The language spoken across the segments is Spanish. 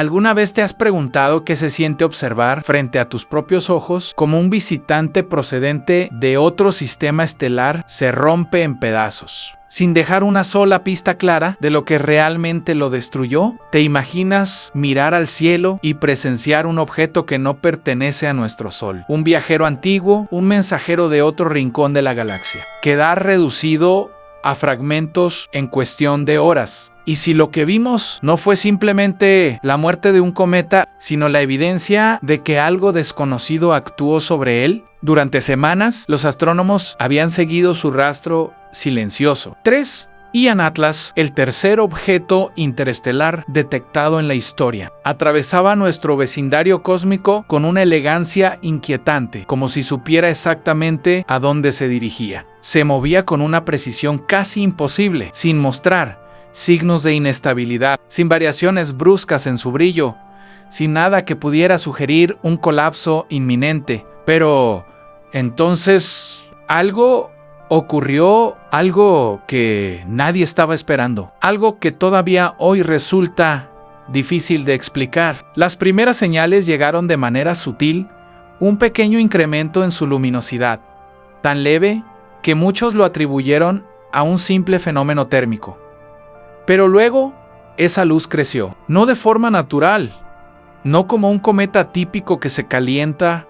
¿Alguna vez te has preguntado qué se siente observar frente a tus propios ojos cómo un visitante procedente de otro sistema estelar se rompe en pedazos, sin dejar una sola pista clara de lo que realmente lo destruyó? ¿Te imaginas mirar al cielo y presenciar un objeto que no pertenece a nuestro Sol? Un viajero antiguo, un mensajero de otro rincón de la galaxia. Quedar reducido a fragmentos en cuestión de horas. Y si lo que vimos no fue simplemente la muerte de un cometa, sino la evidencia de que algo desconocido actuó sobre él. Durante semanas, los astrónomos habían seguido su rastro silencioso. 3. Ian Atlas, el tercer objeto interestelar detectado en la historia, atravesaba nuestro vecindario cósmico con una elegancia inquietante, como si supiera exactamente a dónde se dirigía. Se movía con una precisión casi imposible, sin mostrar signos de inestabilidad, sin variaciones bruscas en su brillo, sin nada que pudiera sugerir un colapso inminente. Pero entonces algo ocurrió, algo que nadie estaba esperando, algo que todavía hoy resulta difícil de explicar. Las primeras señales llegaron de manera sutil, un pequeño incremento en su luminosidad, tan leve que muchos lo atribuyeron a un simple fenómeno térmico. Pero luego, esa luz creció, no de forma natural, no como un cometa típico que se calienta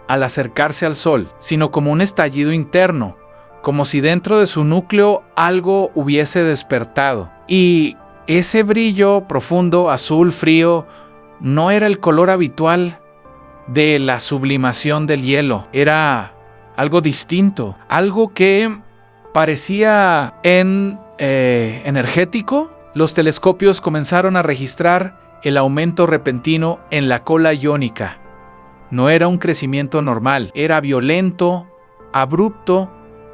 al acercarse al Sol, sino como un estallido interno, como si dentro de su núcleo algo hubiese despertado. Y ese brillo profundo, azul, frío, no era el color habitual de la sublimación del hielo, era algo distinto, algo que parecía energético. Los telescopios comenzaron a registrar el aumento repentino en la cola iónica. No era un crecimiento normal, era violento, abrupto,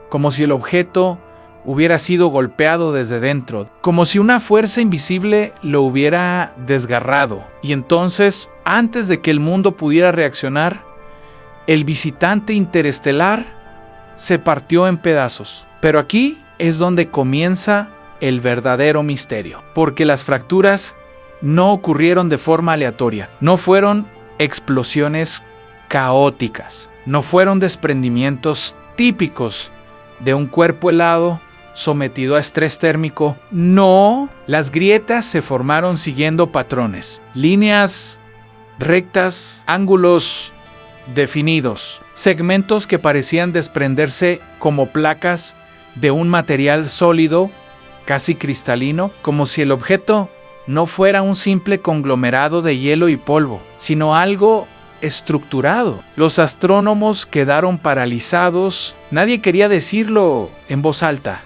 como si el objeto hubiera sido golpeado desde dentro, como si una fuerza invisible lo hubiera desgarrado. Y entonces, antes de que el mundo pudiera reaccionar, el visitante interestelar se partió en pedazos. Pero aquí es donde comienza el verdadero misterio, porque las fracturas no ocurrieron de forma aleatoria, no fueron explosiones caóticas, no fueron desprendimientos típicos de un cuerpo helado sometido a estrés térmico. No, las grietas se formaron siguiendo patrones, líneas rectas, ángulos definidos, segmentos que parecían desprenderse como placas de un material sólido, casi cristalino, como si el objeto no fuera un simple conglomerado de hielo y polvo, sino algo estructurado. Los astrónomos quedaron paralizados. Nadie quería decirlo en voz alta,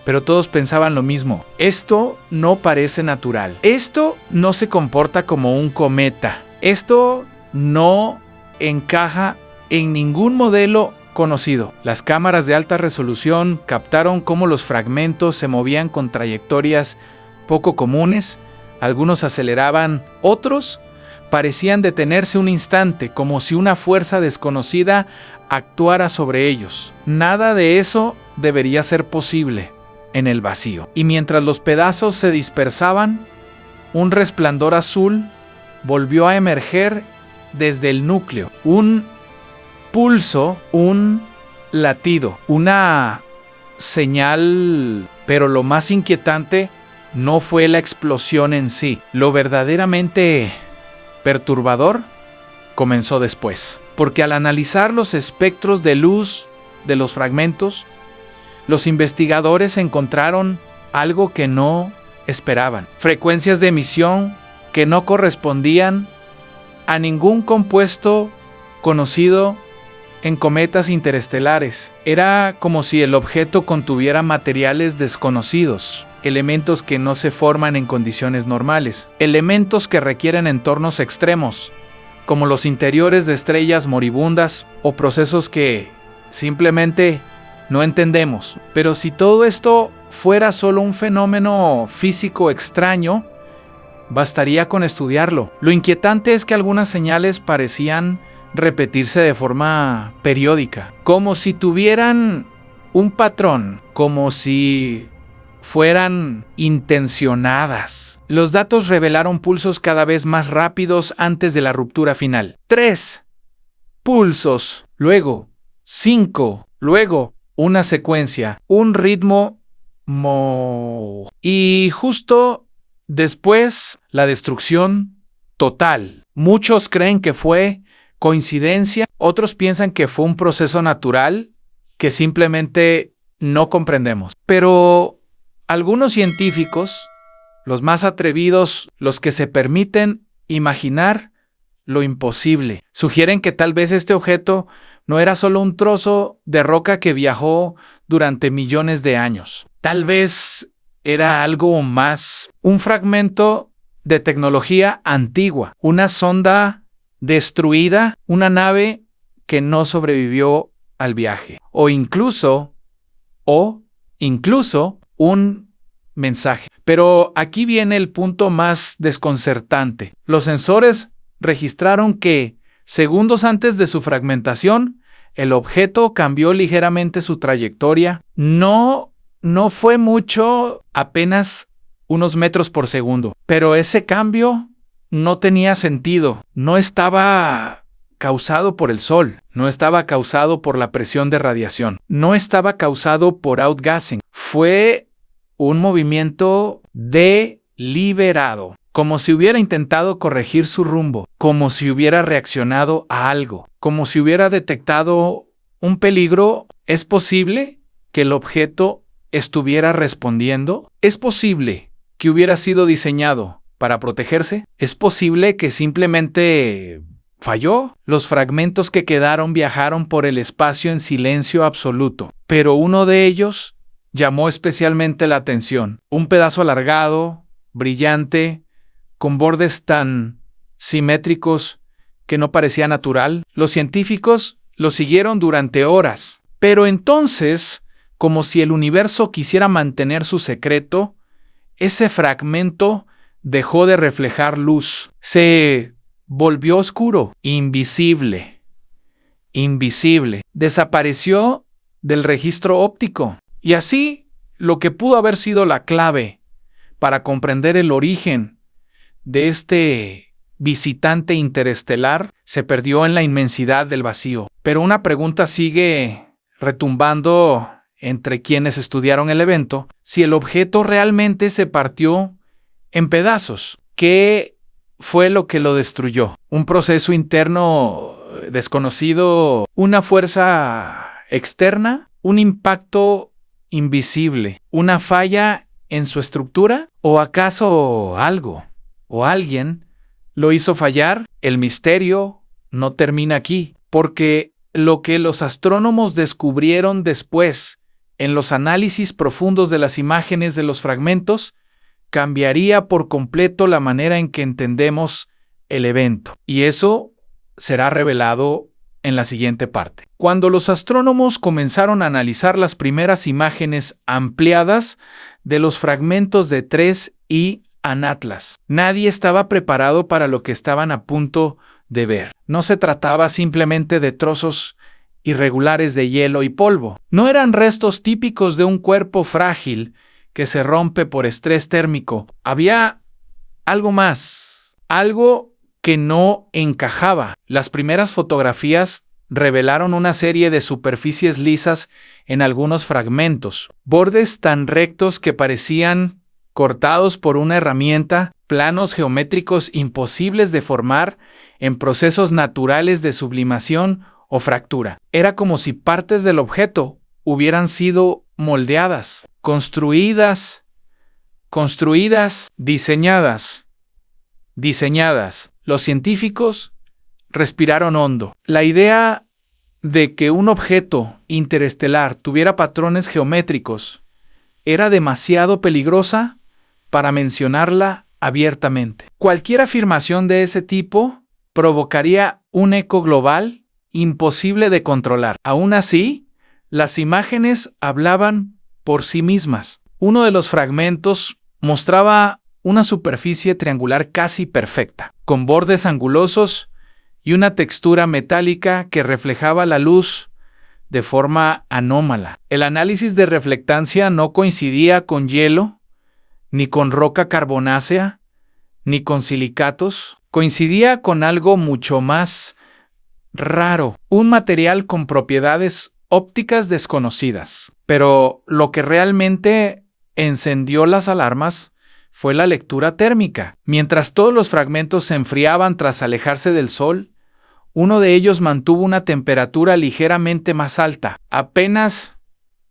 pero todos pensaban lo mismo. Esto no parece natural. Esto no se comporta como un cometa. Esto no encaja en ningún modelo conocido. Las cámaras de alta resolución captaron cómo los fragmentos se movían con trayectorias poco comunes. Algunos aceleraban, otros parecían detenerse un instante, como si una fuerza desconocida actuara sobre ellos. Nada de eso debería ser posible en el vacío. Y mientras los pedazos se dispersaban, un resplandor azul volvió a emerger desde el núcleo. Un pulso, un latido, una señal. Pero lo más inquietante no fue la explosión en sí. Lo verdaderamente perturbador comenzó después, porque al analizar los espectros de luz de los fragmentos, los investigadores encontraron algo que no esperaban: frecuencias de emisión que no correspondían a ningún compuesto conocido en cometas interestelares. Era como si el objeto contuviera materiales desconocidos, elementos que no se forman en condiciones normales, elementos que requieren entornos extremos, como los interiores de estrellas moribundas o procesos que simplemente no entendemos. Pero si todo esto fuera solo un fenómeno físico extraño, bastaría con estudiarlo. Lo inquietante es que algunas señales parecían repetirse de forma periódica, como si tuvieran un patrón, como si fueran intencionadas. Los datos revelaron pulsos cada vez más rápidos antes de la ruptura final. 3 pulsos, luego 5, luego una secuencia, un ritmo y justo después la destrucción total. Muchos creen que fue coincidencia, otros piensan que fue un proceso natural que simplemente no comprendemos. Pero algunos científicos, los más atrevidos, los que se permiten imaginar lo imposible, sugieren que tal vez este objeto no era solo un trozo de roca que viajó durante millones de años. Tal vez era algo más, un fragmento de tecnología antigua, una sonda destruida, una nave que no sobrevivió al viaje, o incluso un mensaje. Pero aquí viene el punto más desconcertante. Los sensores registraron que, segundos antes de su fragmentación, el objeto cambió ligeramente su trayectoria. No fue mucho, apenas unos metros por segundo. Pero ese cambio no tenía sentido. No estaba causado por el sol. No estaba causado por la presión de radiación. No estaba causado por outgassing. Fue un movimiento deliberado. Como si hubiera intentado corregir su rumbo, como si hubiera reaccionado a algo, como si hubiera detectado un peligro. ¿Es posible que el objeto estuviera respondiendo? ¿Es posible que hubiera sido diseñado para protegerse? ¿Es posible que simplemente falló? Los fragmentos que quedaron viajaron por el espacio en silencio absoluto, pero uno de ellos llamó especialmente la atención. Un pedazo alargado, brillante, con bordes tan simétricos que no parecía natural. Los científicos lo siguieron durante horas. Pero entonces, como si el universo quisiera mantener su secreto, ese fragmento dejó de reflejar luz. Se volvió oscuro, invisible. Desapareció del registro óptico. Y así, lo que pudo haber sido la clave para comprender el origen de este visitante interestelar se perdió en la inmensidad del vacío. Pero una pregunta sigue retumbando entre quienes estudiaron el evento: si el objeto realmente se partió en pedazos, ¿qué fue lo que lo destruyó? ¿Un proceso interno desconocido? ¿Una fuerza externa? ¿Un impacto invisible? ¿Una falla en su estructura? ¿O acaso algo o alguien lo hizo fallar? El misterio no termina aquí, porque lo que los astrónomos descubrieron después, en los análisis profundos de las imágenes de los fragmentos, cambiaría por completo la manera en que entendemos el evento. Y eso será revelado en la siguiente parte. Cuando los astrónomos comenzaron a analizar las primeras imágenes ampliadas de los fragmentos de 3I Anatlas, nadie estaba preparado para lo que estaban a punto de ver. No se trataba simplemente de trozos irregulares de hielo y polvo. No eran restos típicos de un cuerpo frágil que se rompe por estrés térmico. Había algo más, algo que no encajaba. Las primeras fotografías revelaron una serie de superficies lisas en algunos fragmentos, bordes tan rectos que parecían cortados por una herramienta, planos geométricos imposibles de formar en procesos naturales de sublimación o fractura. Era como si partes del objeto hubieran sido moldeadas, construidas, diseñadas. Los científicos respiraron hondo. La idea de que un objeto interestelar tuviera patrones geométricos era demasiado peligrosa para mencionarla abiertamente. Cualquier afirmación de ese tipo provocaría un eco global imposible de controlar. Aún así, las imágenes hablaban por sí mismas. Uno de los fragmentos mostraba una superficie triangular casi perfecta, con bordes angulosos y una textura metálica que reflejaba la luz de forma anómala. El análisis de reflectancia no coincidía con hielo, ni con roca carbonácea, ni con silicatos. Coincidía con algo mucho más raro, un material con propiedades ópticas desconocidas. Pero lo que realmente encendió las alarmas fue la lectura térmica. Mientras todos los fragmentos se enfriaban tras alejarse del Sol, uno de ellos mantuvo una temperatura ligeramente más alta, apenas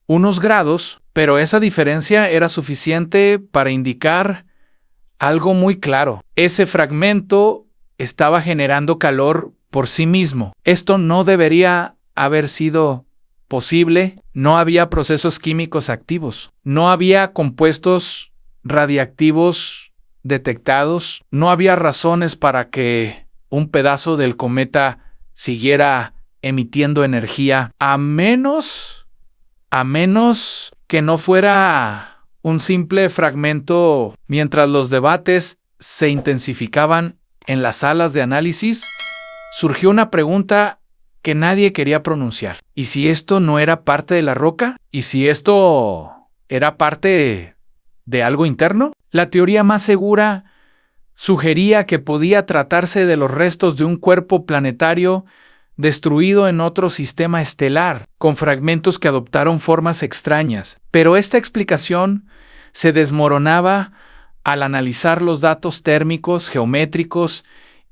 unos grados, pero esa diferencia era suficiente para indicar algo muy claro. Ese fragmento estaba generando calor por sí mismo. Esto no debería haber sido posible. No había procesos químicos activos. No había compuestos radiactivos detectados. No había razones para que un pedazo del cometa siguiera emitiendo energía, a menos que no fuera un simple fragmento. Mientras los debates se intensificaban en las salas de análisis, surgió una pregunta que nadie quería pronunciar. ¿Y si esto no era parte de la roca? ¿Y si esto era parte de algo interno? La teoría más segura sugería que podía tratarse de los restos de un cuerpo planetario destruido en otro sistema estelar, con fragmentos que adoptaron formas extrañas. Pero esta explicación se desmoronaba al analizar los datos térmicos, geométricos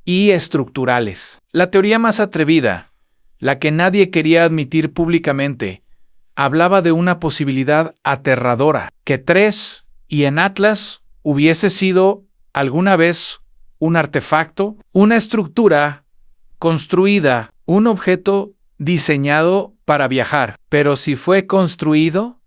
y estructurales. La teoría más atrevida, la que nadie quería admitir públicamente, hablaba de una posibilidad aterradora, que 3 y en Atlas hubiese sido alguna vez un artefacto, una estructura construida, un objeto diseñado para viajar. Pero si fue construido,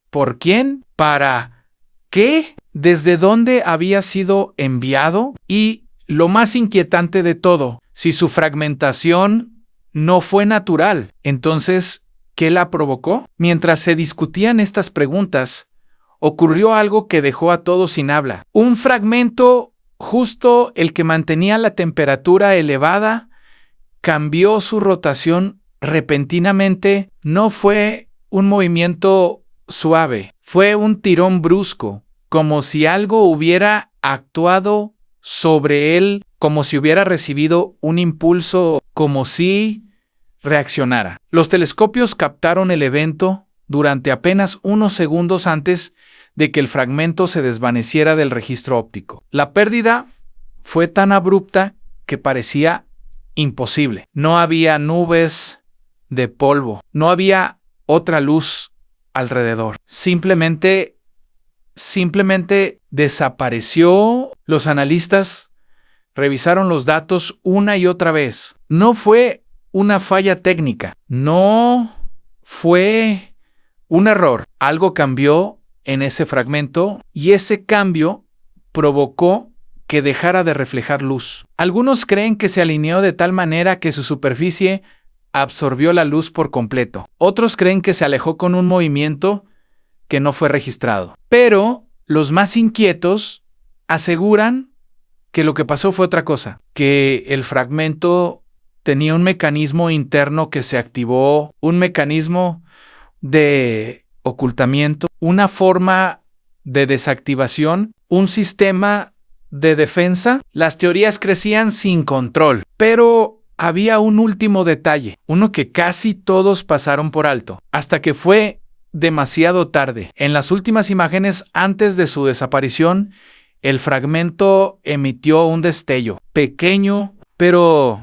¿por quién? ¿Para qué? ¿Desde dónde había sido enviado? Y lo más inquietante de todo, si su fragmentación no fue natural, entonces, ¿qué la provocó? Mientras se discutían estas preguntas, ocurrió algo que dejó a todos sin habla. Un fragmento, justo el que mantenía la temperatura elevada, cambió su rotación repentinamente. No fue un movimiento suave, fue un tirón brusco, como si algo hubiera actuado sobre él, como si hubiera recibido un impulso, como si reaccionara. Los telescopios captaron el evento durante apenas unos segundos antes de que el fragmento se desvaneciera del registro óptico. La pérdida fue tan abrupta que parecía imposible. No había nubes de polvo, no había otra luz alrededor. Simplemente desapareció. Los analistas revisaron los datos una y otra vez. No fue una falla técnica, no fue un error. Algo cambió en ese fragmento y ese cambio provocó que dejara de reflejar luz. Algunos creen que se alineó de tal manera que su superficie absorbió la luz por completo. Otros creen que se alejó con un movimiento que no fue registrado. Pero los más inquietos aseguran que lo que pasó fue otra cosa, que el fragmento tenía un mecanismo interno que se activó, un mecanismo de ocultamiento, una forma de desactivación, un sistema de defensa. Las teorías crecían sin control, pero había un último detalle, uno que casi todos pasaron por alto, hasta que fue demasiado tarde. En las últimas imágenes antes de su desaparición, el fragmento emitió un destello, pequeño, pero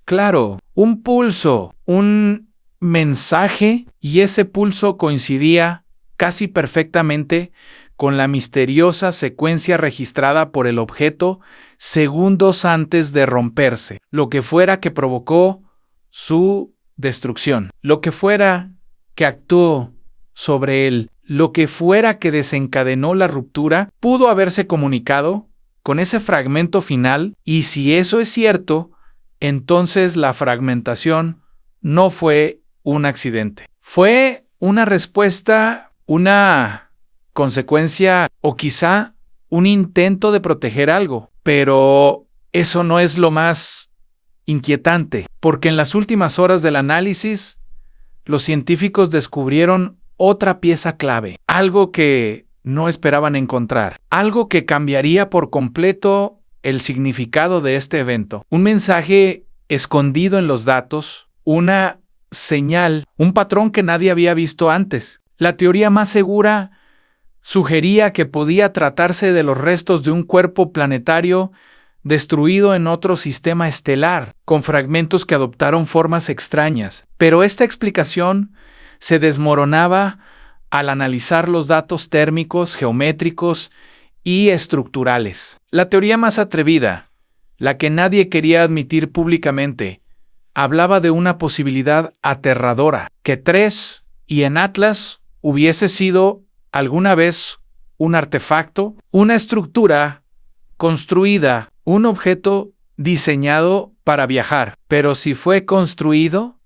claro, un pulso, un mensaje, y ese pulso coincidía casi perfectamente con la misteriosa secuencia registrada por el objeto segundos antes de romperse, lo que fuera que provocó su destrucción, lo que fuera que actuó sobre él, lo que fuera que desencadenó la ruptura, pudo haberse comunicado con ese fragmento final, y si eso es cierto, entonces la fragmentación no fue un accidente. Fue una respuesta, una consecuencia o quizá un intento de proteger algo. Pero eso no es lo más inquietante, porque en las últimas horas del análisis los científicos descubrieron otra pieza clave, algo que no esperaban encontrar, algo que cambiaría por completo el significado de este evento. Un mensaje escondido en los datos, una señal, un patrón que nadie había visto antes. La teoría más segura sugería que podía tratarse de los restos de un cuerpo planetario destruido en otro sistema estelar, con fragmentos que adoptaron formas extrañas. Pero esta explicación se desmoronaba al analizar los datos térmicos, geométricos y estructurales. La teoría más atrevida, la que nadie quería admitir públicamente, hablaba de una posibilidad aterradora, que 3 y en Atlas hubiese sido alguna vez un artefacto, una estructura construida, un objeto diseñado para viajar. Pero si fue construido,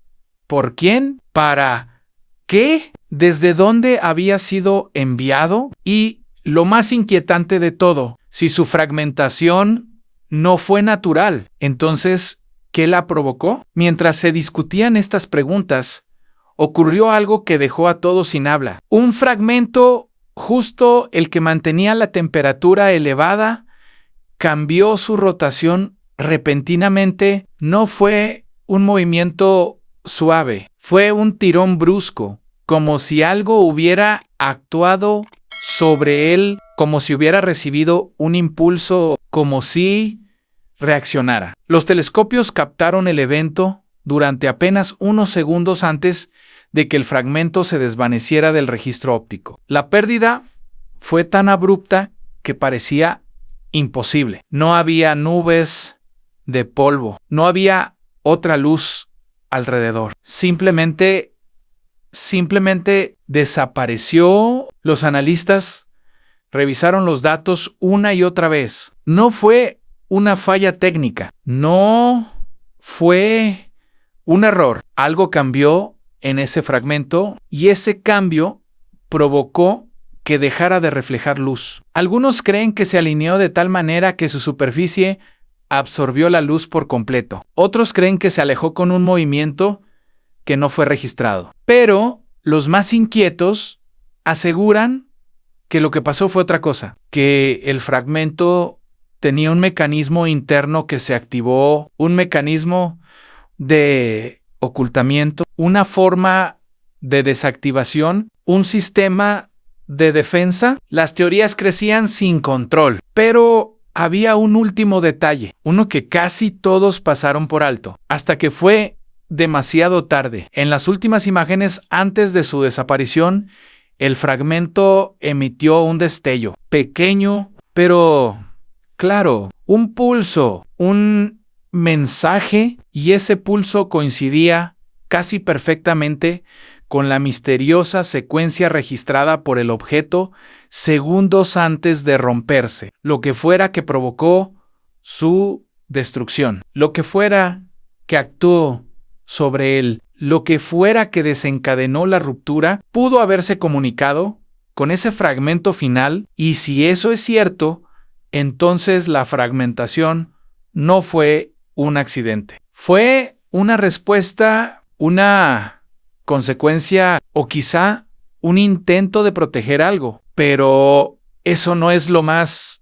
¿por quién? ¿Para qué? ¿Desde dónde había sido enviado? Y lo más inquietante de todo, si su fragmentación no fue natural, entonces, ¿qué la provocó? Mientras se discutían estas preguntas, ocurrió algo que dejó a todos sin habla. Un fragmento, justo el que mantenía la temperatura elevada, cambió su rotación repentinamente. No fue un movimiento suave, fue un tirón brusco, como si algo hubiera actuado sobre él, como si hubiera recibido un impulso, como si reaccionara. Los telescopios captaron el evento durante apenas unos segundos antes de que el fragmento se desvaneciera del registro óptico. La pérdida fue tan abrupta que parecía imposible. No había nubes de polvo, no había otra luz alrededor. Simplemente desapareció. Los analistas revisaron los datos una y otra vez. No fue una falla técnica, no fue un error. Algo cambió en ese fragmento y ese cambio provocó que dejara de reflejar luz. Algunos creen que se alineó de tal manera que su superficie absorbió la luz por completo. Otros creen que se alejó con un movimiento que no fue registrado. Pero los más inquietos aseguran que lo que pasó fue otra cosa, que el fragmento tenía un mecanismo interno que se activó, un mecanismo de ocultamiento, una forma de desactivación, un sistema de defensa. Las teorías crecían sin control, pero había un último detalle, uno que casi todos pasaron por alto, hasta que fue demasiado tarde. En las últimas imágenes antes de su desaparición, el fragmento emitió un destello, pequeño, pero claro, un pulso, un mensaje, y ese pulso coincidía casi perfectamente con la misteriosa secuencia registrada por el objeto segundos antes de romperse, lo que fuera que provocó su destrucción, lo que fuera que actuó sobre él, lo que fuera que desencadenó la ruptura, pudo haberse comunicado con ese fragmento final, y si eso es cierto, entonces la fragmentación no fue un accidente. Fue una respuesta, una consecuencia o quizá un intento de proteger algo. Pero eso no es lo más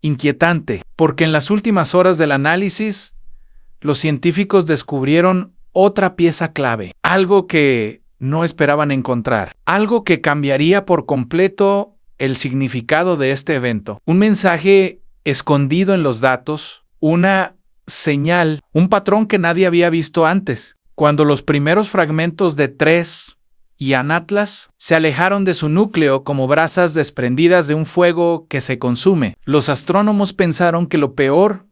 inquietante, porque en las últimas horas del análisis, los científicos descubrieron otra pieza clave, algo que no esperaban encontrar, algo que cambiaría por completo el significado de este evento. Un mensaje escondido en los datos, una señal, un patrón que nadie había visto antes. Cuando los primeros fragmentos de 3 y Atlas se alejaron de su núcleo como brasas desprendidas de un fuego que se consume, los astrónomos pensaron que lo peor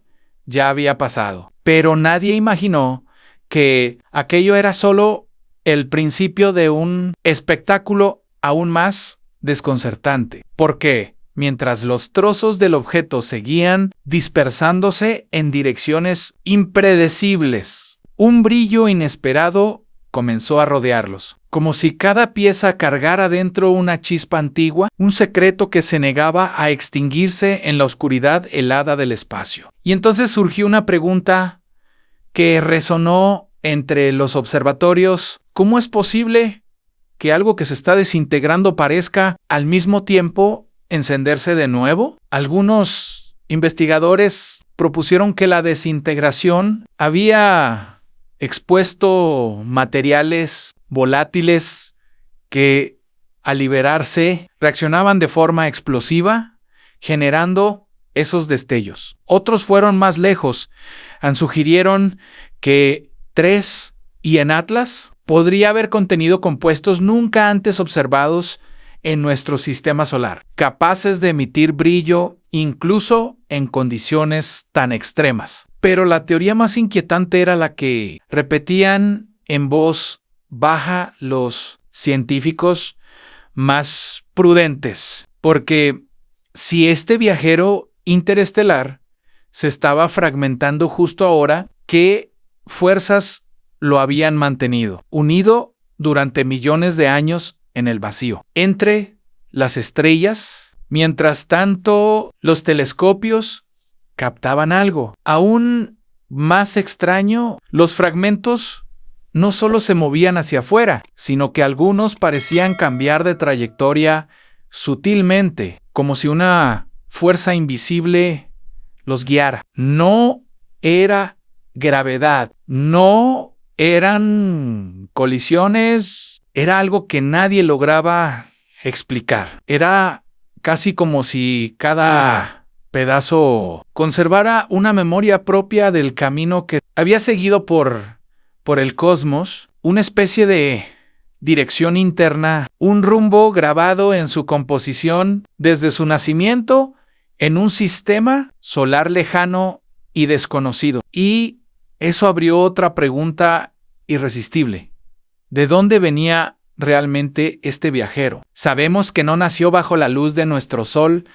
ya había pasado. Pero nadie imaginó que aquello era solo el principio de un espectáculo aún más desconcertante. Porque mientras los trozos del objeto seguían dispersándose en direcciones impredecibles, un brillo inesperado comenzó a rodearlos, como si cada pieza cargara dentro una chispa antigua, un secreto que se negaba a extinguirse en la oscuridad helada del espacio. Y entonces surgió una pregunta que resonó entre los observatorios, ¿cómo es posible que algo que se está desintegrando parezca al mismo tiempo encenderse de nuevo? Algunos investigadores propusieron que la desintegración había expuesto materiales volátiles que, al liberarse, reaccionaban de forma explosiva, generando esos destellos. Otros fueron más lejos. Sugirieron que 3 y en Atlas podría haber contenido compuestos nunca antes observados en nuestro sistema solar, capaces de emitir brillo incluso en condiciones tan extremas. Pero la teoría más inquietante era la que repetían en voz baja los científicos más prudentes, porque si este viajero interestelar se estaba fragmentando justo ahora, ¿qué fuerzas lo habían mantenido unido durante millones de años en el vacío, entre las estrellas? Mientras tanto, los telescopios captaban algo aún más extraño. Los fragmentos no solo se movían hacia afuera, sino que algunos parecían cambiar de trayectoria sutilmente, como si una fuerza invisible los guiara. No era gravedad, no eran colisiones, era algo que nadie lograba explicar. Era casi como si cada pedazo conservara una memoria propia del camino que había seguido por el cosmos, una especie de dirección interna, un rumbo grabado en su composición desde su nacimiento en un sistema solar lejano y desconocido. Y eso abrió otra pregunta irresistible. ¿De dónde venía realmente este viajero? Sabemos que no nació bajo la luz de nuestro Sol,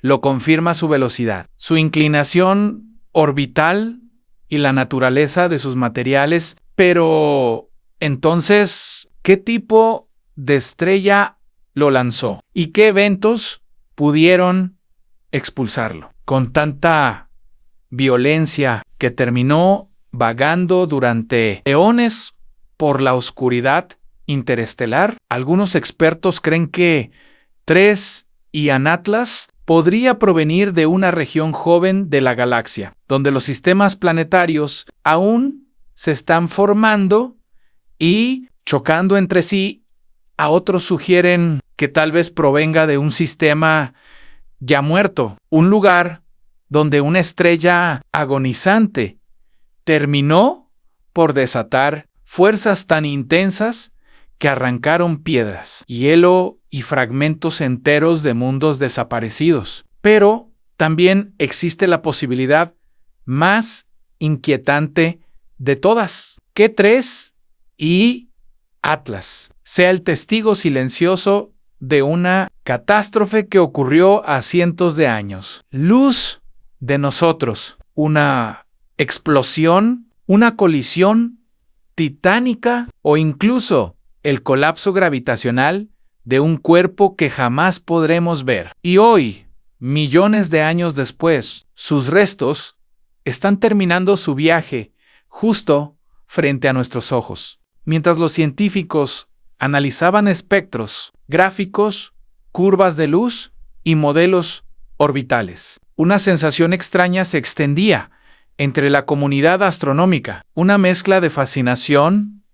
lo confirma su velocidad, su inclinación orbital y la naturaleza de sus materiales, pero entonces, ¿qué tipo de estrella lo lanzó? ¿Y qué eventos pudieron expulsarlo con tanta violencia que terminó vagando durante eones por la oscuridad interestelar? Algunos expertos creen que 3 y Atlas podría provenir de una región joven de la galaxia, donde los sistemas planetarios aún se están formando y chocando entre sí. A otros sugieren que tal vez provenga de un sistema ya muerto, un lugar donde una estrella agonizante terminó por desatar fuerzas tan intensas que arrancaron piedras, hielo y fragmentos enteros de mundos desaparecidos. Pero también existe la posibilidad más inquietante de todas, que 3 y Atlas sea el testigo silencioso de una catástrofe que ocurrió a cientos de años. Luz de nosotros, una explosión, una colisión titánica o incluso el colapso gravitacional de un cuerpo que jamás podremos ver. Y hoy, millones de años después, sus restos están terminando su viaje justo frente a nuestros ojos. Mientras los científicos analizaban espectros, gráficos, curvas de luz y modelos orbitales, una sensación extraña se extendía entre la comunidad astronómica, una mezcla de fascinación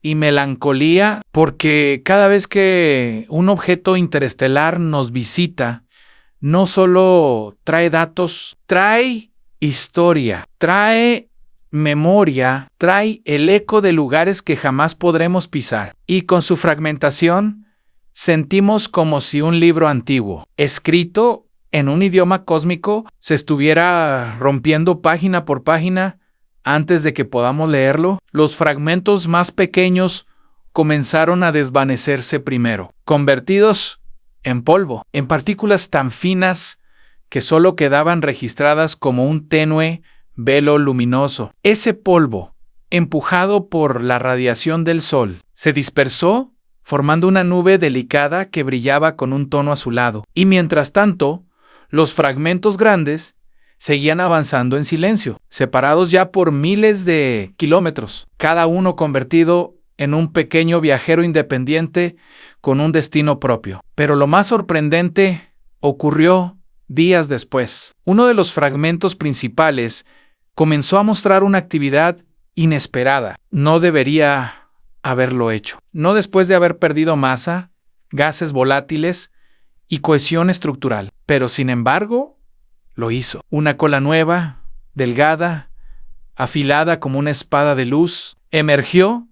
y melancolía, porque cada vez que un objeto interestelar nos visita, no solo trae datos, trae historia, trae memoria, trae el eco de lugares que jamás podremos pisar. Y con su fragmentación, sentimos como si un libro antiguo, escrito en un idioma cósmico, se estuviera rompiendo página por página antes de que podamos leerlo. Los fragmentos más pequeños comenzaron a desvanecerse primero, convertidos en polvo, en partículas tan finas que solo quedaban registradas como un tenue velo luminoso. Ese polvo, empujado por la radiación del sol, se dispersó formando una nube delicada que brillaba con un tono azulado. Y mientras tanto, los fragmentos grandes seguían avanzando en silencio, separados ya por miles de kilómetros, cada uno convertido en un pequeño viajero independiente con un destino propio. Pero lo más sorprendente ocurrió días después. Uno de los fragmentos principales comenzó a mostrar una actividad inesperada. No debería haberlo hecho. No después de haber perdido masa, gases volátiles y cohesión estructural. Pero sin embargo, lo hizo. Una cola nueva, delgada, afilada como una espada de luz, emergió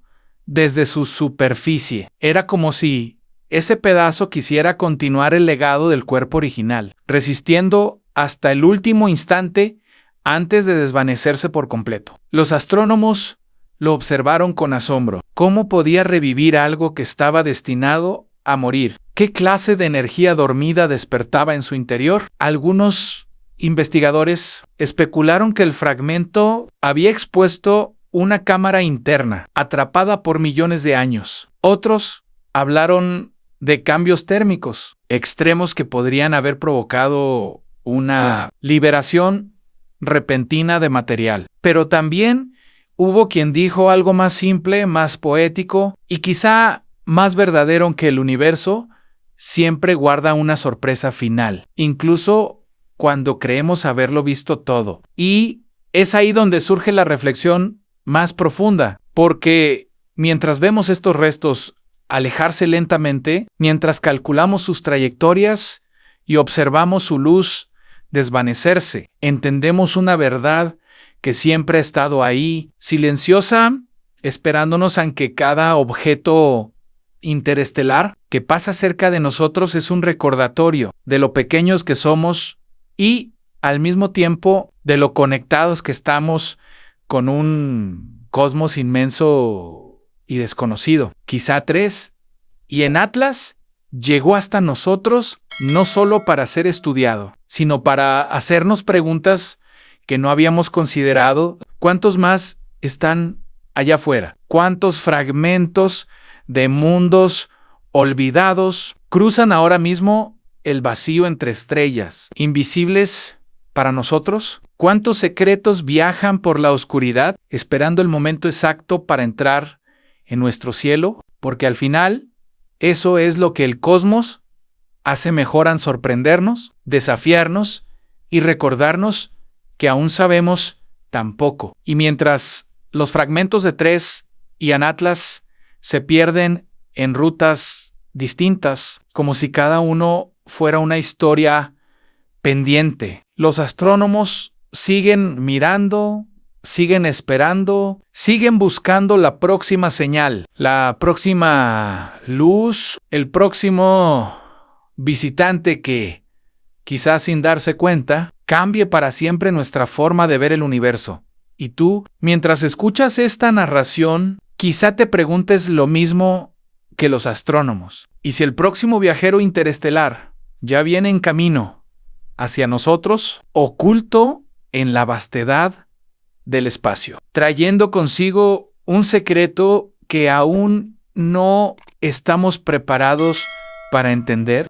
desde su superficie. Era como si ese pedazo quisiera continuar el legado del cuerpo original, resistiendo hasta el último instante antes de desvanecerse por completo. Los astrónomos lo observaron con asombro. ¿Cómo podía revivir algo que estaba destinado a morir? ¿Qué clase de energía dormida despertaba en su interior? Algunos investigadores especularon que el fragmento había expuesto una cámara interna, atrapada por millones de años. Otros hablaron de cambios térmicos extremos que podrían haber provocado una liberación repentina de material. Pero también hubo quien dijo algo más simple, más poético y quizá más verdadero, que el universo siempre guarda una sorpresa final, incluso cuando creemos haberlo visto todo. Y es ahí donde surge la reflexión más profunda, porque mientras vemos estos restos alejarse lentamente, mientras calculamos sus trayectorias y observamos su luz desvanecerse, entendemos una verdad que siempre ha estado ahí, silenciosa, esperándonos ante cada objeto interestelar que pasa cerca de nosotros. Es un recordatorio de lo pequeños que somos y, al mismo tiempo, de lo conectados que estamos con un cosmos inmenso y desconocido. Quizá 3. Y en Atlas llegó hasta nosotros no solo para ser estudiado, sino para hacernos preguntas que no habíamos considerado. ¿Cuántos más están allá afuera? ¿Cuántos fragmentos de mundos olvidados cruzan ahora mismo el vacío entre estrellas, invisibles para nosotros? ¿Cuántos secretos viajan por la oscuridad esperando el momento exacto para entrar en nuestro cielo? Porque al final, eso es lo que el cosmos hace mejor: en sorprendernos, desafiarnos y recordarnos que aún sabemos tan poco. Y mientras los fragmentos de 3 y Atlas se pierden en rutas distintas, como si cada uno fuera una historia pendiente, los astrónomos siguen mirando, siguen esperando, siguen buscando la próxima señal, la próxima luz, el próximo visitante que, quizás sin darse cuenta, cambie para siempre nuestra forma de ver el universo. Y tú, mientras escuchas esta narración, quizá te preguntes lo mismo que los astrónomos. ¿Y si el próximo viajero interestelar ya viene en camino hacia nosotros, oculto en la vastedad del espacio, trayendo consigo un secreto que aún no estamos preparados para entender?